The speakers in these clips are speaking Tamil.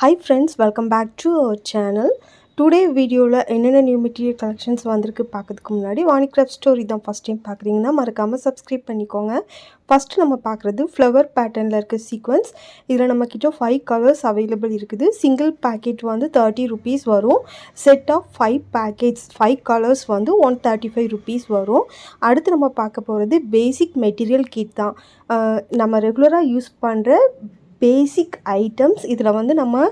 Hi friends, welcome back to our channel. Today வீடியோவில் என்னென்ன நியூ மெட்டீரியல் கலெக்ஷன்ஸ் வந்திருக்கு பார்க்கறதுக்கு முன்னாடி வாணி கிராஃப்ட் ஸ்டோரி தான் ஃபஸ்ட் டைம் பார்க்குறீங்கன்னா மறக்காமல் சப்ஸ்கிரைப் பண்ணிக்கோங்க. ஃபஸ்ட்டு நம்ம பார்க்குறது ஃப்ளவர் பேட்டர்னில் இருக்க சீக்வன்ஸ். இதில் நம்மக்கிட்ட 5 கலர்ஸ் அவைலபிள் இருக்குது. சிங்கிள் பேக்கெட் வந்து 30 rupees வரும். செட் ஆஃப் 5 பேக்கெட்ஸ் 5 கலர்ஸ் வந்து 135 rupees வரும். அடுத்து நம்ம பார்க்க போகிறது பேசிக் மெட்டீரியல் கிட் தான். நம்ம ரெகுலராக யூஸ் பண்ணுற பேசிக் ஐட்டம்ஸ். இதில் வந்து நம்ம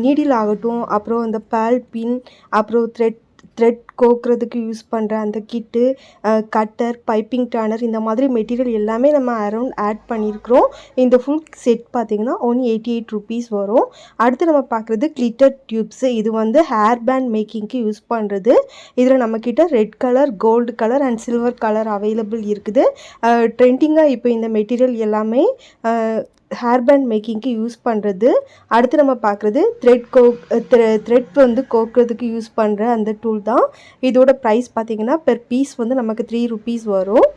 நீடில் ஆகட்டும், அப்புறம் இந்த பேல் பின், அப்புறம் த்ரெட் கோக்கிறதுக்கு யூஸ் பண்ணுற அந்த கிட்டு, கட்டர், பைப்பிங் டர்னர், இந்த மாதிரி மெட்டீரியல் எல்லாமே நம்ம அரௌண்ட் ஆட் பண்ணியிருக்கிறோம். இந்த ஃபுல் செட் பார்த்திங்கன்னா 188 rupees வரும். அடுத்து நம்ம பார்க்குறது கிளிட்டர் டியூப்ஸு. இது வந்து ஹேர் பேண்ட் மேக்கிங்க்கு யூஸ் பண்ணுறது. இதில் நம்மக்கிட்ட red colour, gold colour and silver colour available இருக்குது. ட்ரெண்டிங்காக இப்போ இந்த மெட்டீரியல் எல்லாமே ஹேர் பேண்ட் மேக்கிங்க்கு யூஸ் பண்ணுறது. அடுத்து நம்ம பார்க்குறது த்ரெட் வந்து கோக்கிறதுக்கு யூஸ் பண்ணுற அந்த டூல் தான். இதோட ப்ரைஸ் பார்த்திங்கன்னா பெர் பீஸ் வந்து நமக்கு 3 rupees வரும்.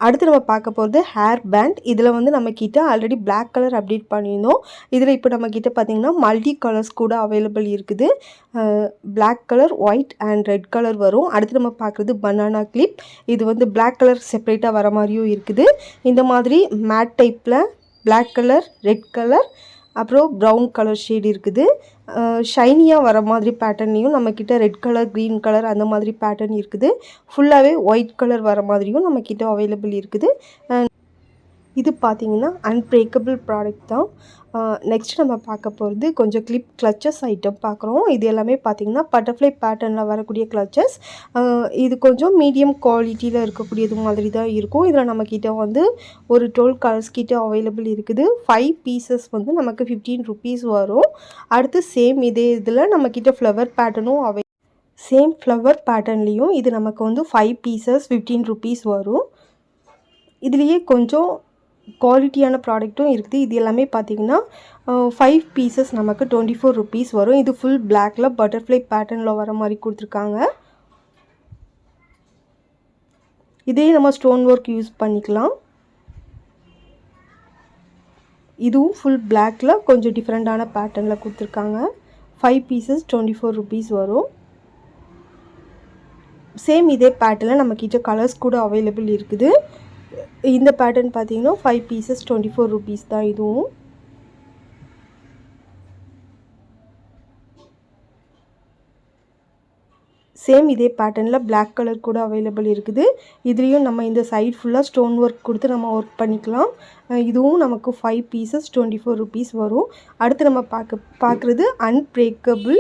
அடுத்து நம்ம பார்க்க போகிறது ஹேர் பேண்ட். இதில் வந்து நம்மக்கிட்ட ஆல்ரெடி பிளாக் கலர் அப்டேட் பண்ணியிருந்தோம். இதில் இப்போ நம்மக்கிட்ட பார்த்திங்கன்னா மல்டி கலர்ஸ் கூட அவைலபிள் இருக்குது. Black colour, white and red colour வரும். அடுத்து நம்ம பார்க்குறது பனானா கிளிப். இது வந்து பிளாக் கலர் செப்பரேட்டாக வர மாதிரியும் இருக்குது. இந்த மாதிரி மேட் டைப்பில் பிளாக் கலர், ரெட் கலர், அப்புறம் ப்ரௌன் கலர் ஷேட் இருக்குது. ஷைனியாக வர மாதிரி பேட்டர்ன்லேயும் நம்மக்கிட்ட ரெட் கலர், க்ரீன் கலர் அந்த மாதிரி பேட்டர்ன் இருக்குது. ஃபுல்லாகவே ஒயிட் கலர் வர மாதிரியும் நம்மக்கிட்ட அவைலபிள் இருக்குது. இது பார்த்திங்கன்னா அன்பிரேக்கபிள் ப்ராடக்ட் தான். நெக்ஸ்ட் நம்ம பார்க்க போகிறது கொஞ்சம் கிளிப் கிளச்சஸ் ஐட்டம் பார்க்குறோம். இது எல்லாமே பார்த்திங்கன்னா பட்டர்ஃப்ளை பேட்டர்னில் வரக்கூடிய கிளச்சஸ். இது கொஞ்சம் மீடியம் குவாலிட்டியில் இருக்கக்கூடியது மாதிரி தான் இருக்கும். இதில் நம்மக்கிட்ட வந்து ஒரு 12 கலர்ஸ் கிட்ட அவைலபிள் இருக்குது. 5 பீசஸ் வந்து நமக்கு 15 rupees வரும். அடுத்து சேம் இதே இதில் நம்மக்கிட்ட ஃப்ளவர் பேட்டர்னும் சேம் ஃப்ளவர் பேட்டர்ன்லேயும் இது நமக்கு வந்து 5 பீசஸ் 15 rupees வரும். இதுலேயே கொஞ்சம் குவாலிட்டியான ப்ராடக்ட்டும் இருக்குது. இது எல்லாமே பார்த்திங்கன்னா 5 பீசஸ் நமக்கு 24 rupees வரும். இது ஃபுல் பிளாக்கில் பட்டர்ஃப்ளை பேட்டர்னில் வர மாதிரி கொடுத்துருக்காங்க. இதே நம்ம ஸ்டோன் ஒர்க் யூஸ் பண்ணிக்கலாம். இதுவும் ஃபுல் பிளாக்கில் கொஞ்சம் டிஃப்ரெண்ட்டான பேட்டர்னில் கொடுத்துருக்காங்க. 5 பீசஸ் 24 rupees வரும். சேம் இதே பேட்டர்னில் நம்மக்கிட்ட கலர்ஸ் கூட அவைலபிள் இருக்குது. இந்த பேட்டர்ன் பார்த்தீங்கன்னா 5 பீசஸ் 24 rupees தான். இதுவும் சேம் இதே பேட்டர்னில் பிளாக் கலர் கூட அவைலபிள் இருக்குது. இதுலேயும் நம்ம இந்த சைடு ஃபுல்லாக ஸ்டோன் ஒர்க் கொடுத்து நம்ம ஒர்க் பண்ணிக்கலாம். இதுவும் நமக்கு 5 பீசஸ் 24 rupees வரும். அடுத்து நம்ம பார்க்குறது அன்பிரேக்கபிள்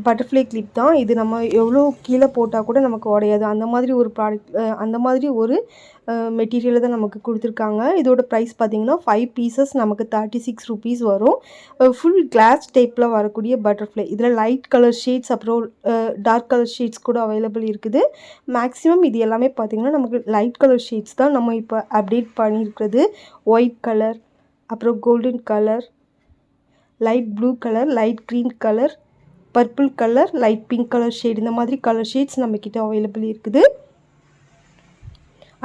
பட்டர்ஃப்ளை கிளிப் தான். இது நம்ம எவ்வளோ கீழே போட்டால் கூட நமக்கு உடையாது. அந்த மாதிரி ஒரு ப்ராடக்ட், அந்த மாதிரி ஒரு மெட்டீரியலை தான் நமக்கு கொடுத்துருக்காங்க. இதோட ப்ரைஸ் பார்த்திங்கன்னா 5 பீசஸ் நமக்கு 36 rupees வரும். ஃபுல் கிளாஸ் டைப்பில் வரக்கூடிய பட்டர்ஃப்ளை. இதில் லைட் கலர் ஷேட்ஸ் அப்புறம் டார்க் கலர் ஷேட்ஸ் கூட அவைலபிள் இருக்குது. மேக்ஸிமம் இது எல்லாமே பார்த்திங்கன்னா நமக்கு லைட் கலர் ஷேட்ஸ் தான் நம்ம இப்போ அப்டேட் பண்ணியிருக்கிறது. ஒயிட் கலர், அப்புறம் golden colour, light blue colour, light green colour, purple colour, light pink colour shade, இந்த மாதிரி கலர் ஷேட்ஸ் நம்மக்கிட்ட அவைலபிள் இருக்குது.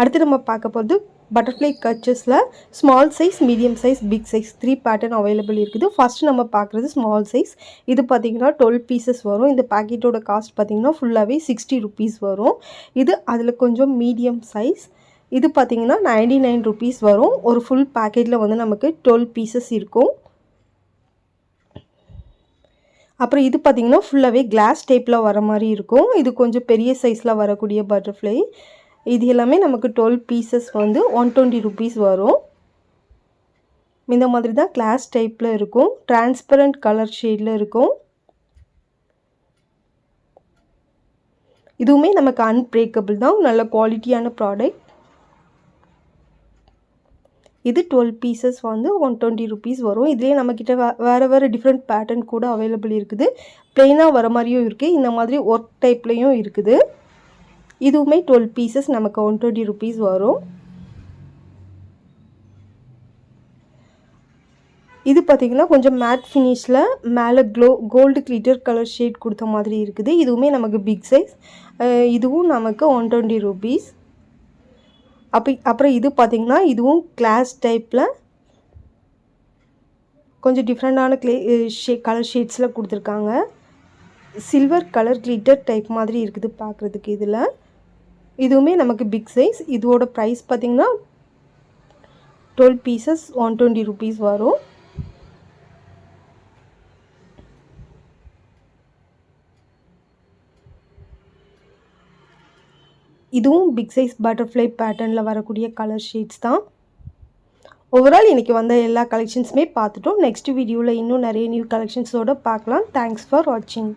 அடுத்து நம்ம பார்க்க போகிறது பட்டர்ஃப்ளை கச்சஸில் small size, medium size, big size 3 pattern available இருக்குது. ஃபஸ்ட்டு நம்ம பார்க்குறது ஸ்மால் சைஸ். இது பார்த்திங்கன்னா 12 பீசஸ் வரும். இந்த பேக்கெட்டோட காஸ்ட் பார்த்திங்கன்னா ஃபுல்லாகவே 60 rupees வரும். இது அதில் கொஞ்சம் மீடியம் சைஸ். இது பார்த்திங்கன்னா 99 rupees வரும். ஒரு ஃபுல் பேக்கெட்டில் வந்து நமக்கு 12 பீசஸ் இருக்கும். அப்புறம் இது பார்த்திங்கன்னா ஃபுல்லாகவே கிளாஸ் டைப்பில் வர மாதிரி இருக்கும். இது கொஞ்சம் பெரிய சைஸில் வரக்கூடிய பட்டர்ஃப்ளை. இது எல்லாமே நமக்கு 12 பீசஸ் வந்து 120 rupees வரும். இந்த மாதிரி தான் கிளாஸ் டைப்பில் இருக்கும். டிரான்ஸ்பரண்ட் கலர் ஷேடில் இருக்கும். இதுவுமே நமக்கு அன்பிரேக்கபிள் தான். நல்ல குவாலிட்டியான ப்ராடக்ட். இது 12 பீசஸ் வந்து 120 rupees வரும். இதுலேயே நம்மக்கிட்ட வேறு டிஃப்ரெண்ட் பேட்டர்ன் கூட அவைலபிள் இருக்குது. ப்ளெயினாக வர மாதிரியும் இருக்குது, இந்த மாதிரி ஒர்க் டைப்லேயும் இருக்குது. இதுவுமே 12 பீசஸ் நமக்கு 120 rupees வரும். இது பார்த்திங்கன்னா கொஞ்சம் மேட் ஃபினிஷில் மேலே கோல்டு கிளிட்டர் கலர் ஷேட் கொடுத்த மாதிரி இருக்குது. இதுவுமே நமக்கு பிக் சைஸ். இதுவும் நமக்கு 120 rupees. அப்புறம் இது பார்த்திங்கன்னா இதுவும் கிளாஸ் டைப்பில் கொஞ்சம் டிஃப்ரெண்ட்டான கலர் ஷேட்ஸில் கொடுத்துருக்காங்க. சில்வர் கலர் கிளிட்டர் டைப் மாதிரி இருக்குது பார்க்குறதுக்கு. இதில் இதுவுமே நமக்கு பிக் சைஸ். இதோட ப்ரைஸ் பார்த்திங்கன்னா 12 பீசஸ் 120 rupees வரும். இதுவும் பிக் சைஸ் பட்டர்ஃப்ளை பேட்டர்னில் வரக்கூடிய கலர் ஷேட்ஸ் தான். ஓவரால் இன்றைக்கி வந்த எல்லா கலெக்ஷன்ஸுமே பார்த்துட்டோம். நெக்ஸ்ட் வீடியோவில் இன்னும் நிறைய நியூ கலெக்ஷன்ஸோடு பார்க்கலாம். தேங்க்ஸ் ஃபார் வாட்சிங்.